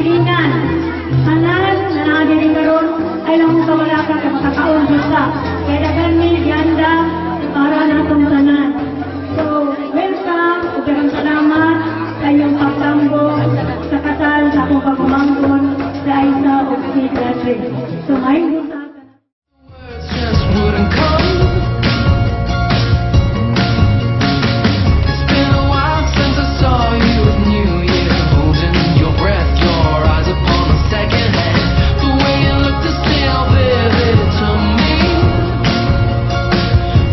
pagpilinan. Tanan na naadiri karon ay lang sa wala ka makakaon basta. Kaya dagan mi ganda para na itong tanan. So, welcome, ugarang salamat sa iyong pagtambo sa kasal sa akong pagmamangkon sa isa o si. So, may just wouldn't come. It's been a while since I saw you at New Year, holding your breath, your eyes upon the second hand. The way you looked is still vivid to me.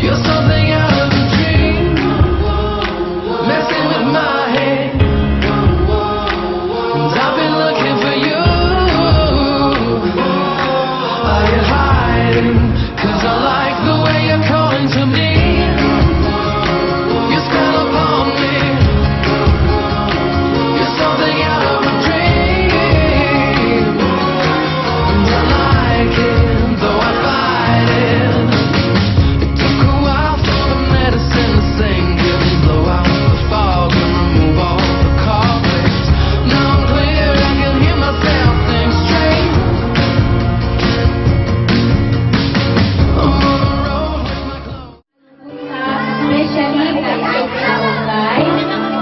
You're something out of a dream, messing with my head. And I've been looking for you. Are you hiding? 'Cause I like the way you're calling to me. You spell upon me. You're something out of a dream. And I like it, though I fight it. It took a while for the medicine to sink in, blow out the fog and remove all the cobwebs. Now I'm clear, I can hear myself think straight. I'm on the road with my clothes. Especially kay Aisa Ugay,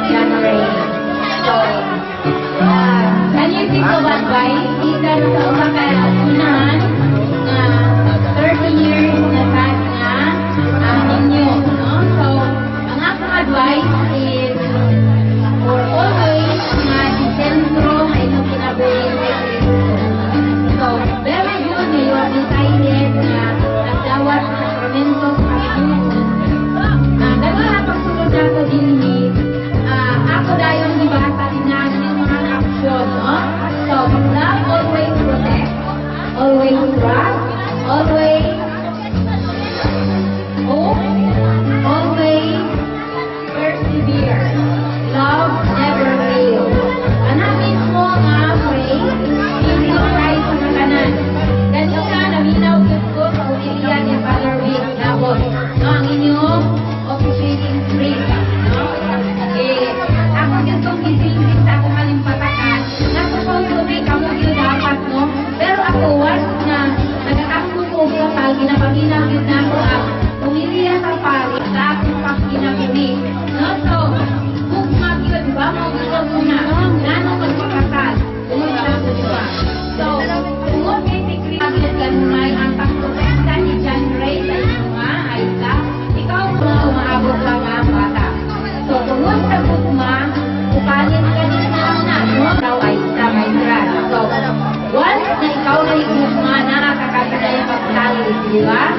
January. So, kanyang dito ba advice, ikan sa una kay unahan na 30 years na past na ninyo, no? So, ang akong advice is for always na di sentro ay inyong kinabuhi kay Cristo. So, very good na you are decided na nagdawat sa sakramento sa Panginoon. Dahil pagsunod ako din ni ako dayon gibasa din namin yung mga aksyon, no? So, love always protect, always trust, always hope, always persevere. Love never fails. Ana mismo nga pray, hindi ko try sa kakanan. Ganito ka, naminaw ko sa uliyan ni Father Vic Dabot. No, ang inyong officiating priest, no? Ako gustong isilbis sa akong kalimpatakan. Nasa-suppose may kamugyo dapat, no? Pero ako, once na nag-aakong ko sa pal, ginapaginagin na ako ang pumiliya sa pari sa akong pagkinagini. No? So, kung mag-yun, diba? Mag-gusto muna. Nanong magpapasal. Pumunta ako, diba? So, kung basically, mag-ganumay ang pagprotekta ni John Ray sa inyo nga, Aisa, ikaw kung umaabot lang ang bata. So, tungkol sa gugma, upalit ka din na, no? Ikaw ay isa, my friend. So, once na ikaw na gugma, nakakakasagay ang pagsali, di ba?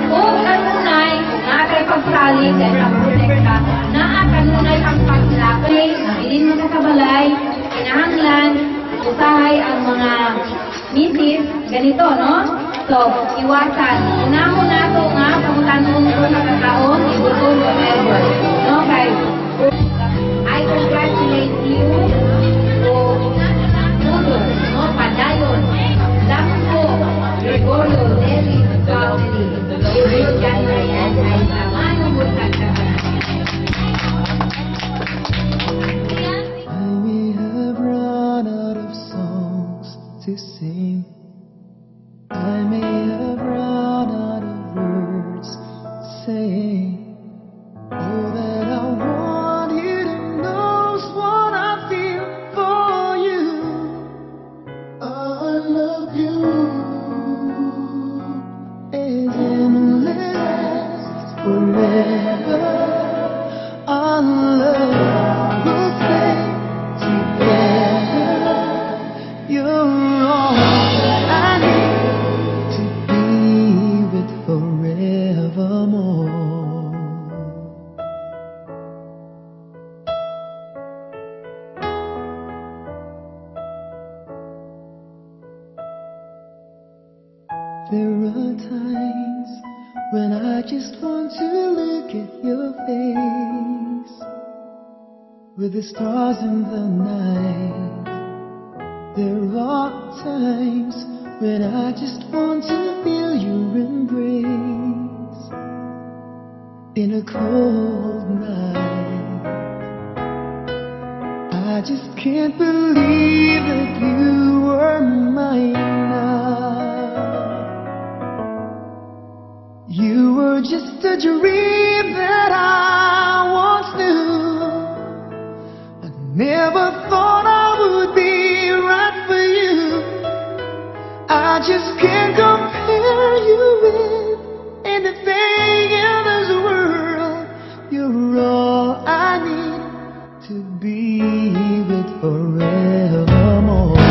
Kung kanunay, nakakapagpagpali, dahil ang protekta, nakakanunay ang paglapay, nabilin mo sa balay, kinahanglan, usahay ang mga misis, ganito, no? So, iwasan. Unahon na ito nga, pangutanon ko sa kataon, ibutol forever. No, guys? I congratulate you for Tudor, no? Padayon. Dampo, Gregorio, Deli, Gaudi, Iris, January, and Aisa. Manong bukan ka ka. I may have run out of songs to sing. I may have run out of words to say. Oh, that I want you to know what I feel for you. I love you. It's endless forever. Our love will stay together. You're all I need to be with forevermore. There are times when I just want to look at your face with the stars in the night. There are times when I just want to feel your embrace in a cold night. I just can't believe that you were just a dream that I once knew. I never thought I would be right for you. I just can't compare you with anything in this world. You're all I need to be with forevermore.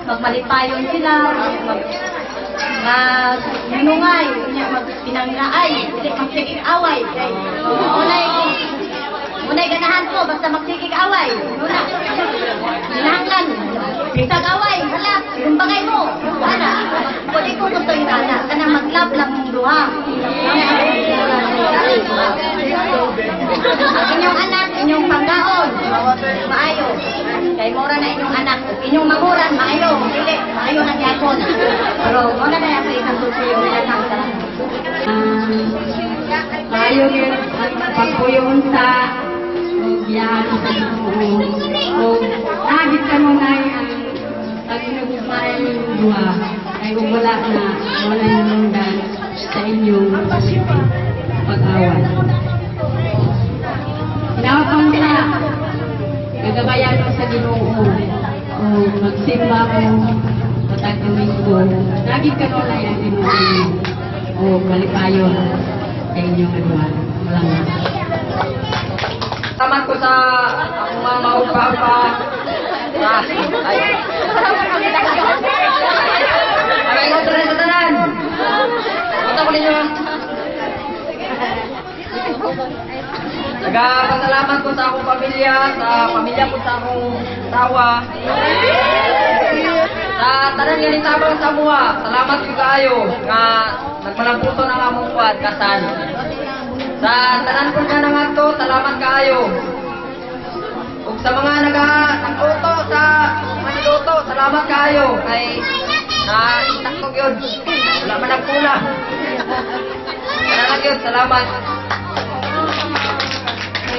magmalipayon sila, magnungay, magpinanggaay, magsigig away. Unay ganahan ko, basta magsigig away. Una, ginahanglan, bitag away, hala, kumbagay mo. Ana, pwede ko gusto yung ana, kanang mag-love lang mong duha. Inyong anak, inyong panggaon, maayo. Kay mura na inyong anak, inyong maguran, maayo, dili, maayo na gyapon. Pero muna na yung isang susuyo nila ng maayo yun, pagpuyon sa biyahan sa Ginoo. O agit ka mo na yung pag-inugmay yung duha, ay kung wala yung mundan sa inyong pag-awan. Pinapang na, gagabayan mo sa Ginoo, o magsimba mo, matagawin ko, agit ka mo na yung Ginoo, o malipayon sa inyong aduan. Walang na. Tamat ko sa mga maupa-upa. Aray ko sa tanan. Punta ko ninyo. Nagpasalamat ko sa akong pamilya, sa pamilya ko sa akong tawa. Sa tanan nga nitabang sa mua, salamat ko kaayo nga nagmalamputo ng among kuwan kasal. Sa tanan ko nga nangadto, salamat kaayo. Ug sa mga nag-uto sa nagluto, salamat kaayo kay na itak ko gyud. Wala man nagkulang. Salamat.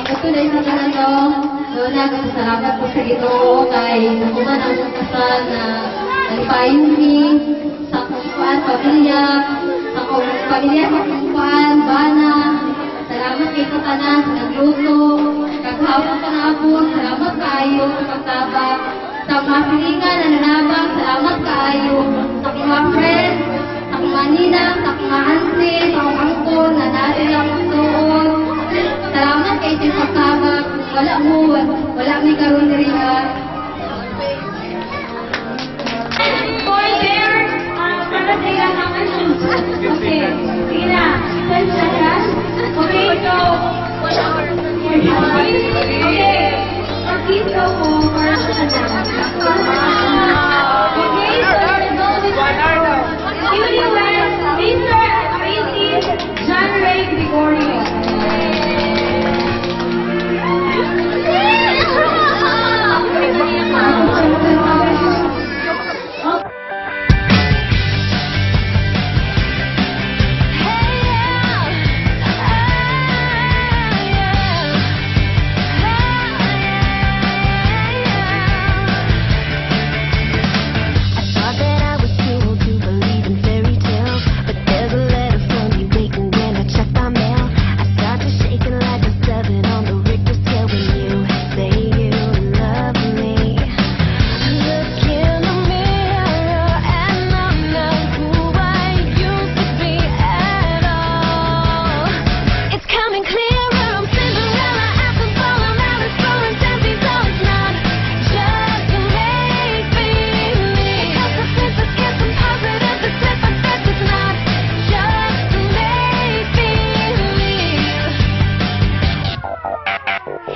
Ito na yung tanan doon nagpasalamat ko sa Ginoo kay nakuman ang kasal na nagpayumi sa kuan pamilya, sa pamilya sa kuan bana. Salamat kay tanan sa nagluto, kaghapon kanapon, salamat kaayo sa pagtabang. Sa mga pilingan na nanabang, salamat kaayo sa mga friends, sa mga ninang, sa mga auntie, sa mga angkol na nari ang doon. Salamat kay sa pagtabang. Wala may karoon na rin For there, para sa ilang mga shoes. Okay, sige na. Send na yan. Okay, so, okay. Please go po para sa kanya. Okay, so let's go with newlyweds, Mr. and Mrs. John Ray Gregorio.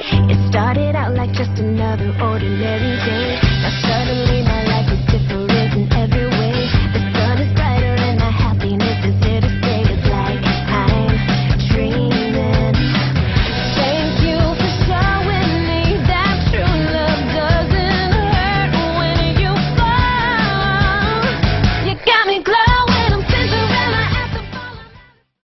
It started out like just another ordinary day. Now suddenly my life